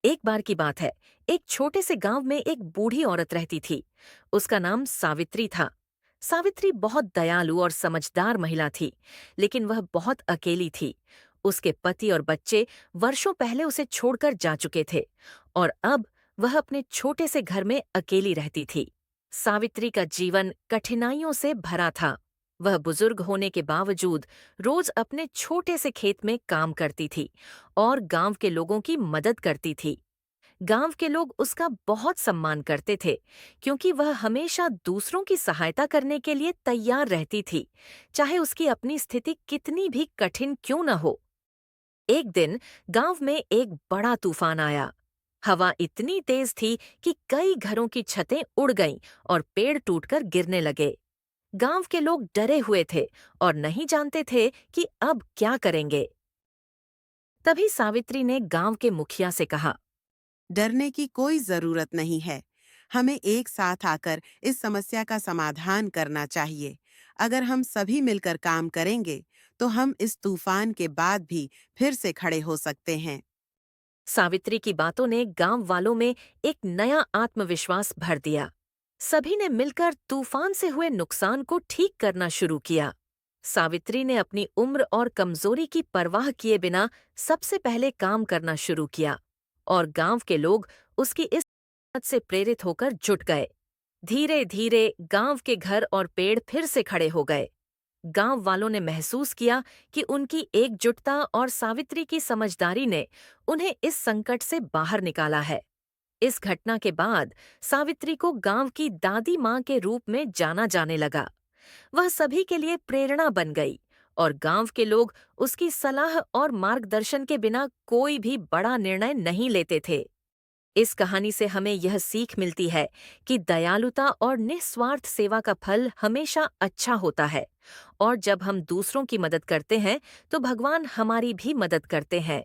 एक बार की बात है। एक छोटे से गांव में एक बूढ़ी औरत रहती थी। उसका नाम सावित्री था। सावित्री बहुत दयालु और समझदार महिला थी, लेकिन वह बहुत अकेली थी। उसके पति और बच्चे वर्षों पहले उसे छोड़कर जा चुके थे और अब वह अपने छोटे से घर में अकेली रहती थी। सावित्री का जीवन कठिनाइयों से भरा था। वह बुजुर्ग होने के बावजूद रोज अपने छोटे से खेत में काम करती थी और गांव के लोगों की मदद करती थी। गांव के लोग उसका बहुत सम्मान करते थे, क्योंकि वह हमेशा दूसरों की सहायता करने के लिए तैयार रहती थी, चाहे उसकी अपनी स्थिति कितनी भी कठिन क्यों न हो। एक दिन गांव में एक बड़ा तूफान आया। हवा इतनी तेज थी कि कई घरों की छतें उड़ गईं और पेड़ टूटकर गिरने लगे। गांव के लोग डरे हुए थे और नहीं जानते थे कि अब क्या करेंगे। तभी सावित्री ने गांव के मुखिया से कहा। डरने की कोई जरूरत नहीं है। हमें एक साथ आकर इस समस्या का समाधान करना चाहिए। अगर हम सभी मिलकर काम करेंगे, तो हम इस तूफान के बाद भी फिर से खड़े हो सकते हैं। सावित्री की बातों ने गांव वालों में एक नया आत्मविश्वास भर दिया। सभी ने मिलकर तूफान से हुए नुकसान को ठीक करना शुरू किया। सावित्री ने अपनी उम्र और कमजोरी की परवाह किए बिना सबसे पहले काम करना शुरू किया और गांव के लोग उसकी इस बात से प्रेरित होकर जुट गए। धीरे धीरे गांव के घर और पेड़ फिर से खड़े हो गए। गांव वालों ने महसूस किया कि उनकी एकजुटता और सावित्री की समझदारी ने उन्हें इस संकट से बाहर निकाला है। इस घटना के बाद सावित्री को गांव की दादी मां के रूप में जाना जाने लगा। वह सभी के लिए प्रेरणा बन गई और गांव के लोग उसकी सलाह और मार्गदर्शन के बिना कोई भी बड़ा निर्णय नहीं लेते थे। इस कहानी से हमें यह सीख मिलती है कि दयालुता और निस्वार्थ सेवा का फल हमेशा अच्छा होता है और जब हम दूसरों की मदद करते हैं तो भगवान हमारी भी मदद करते हैं।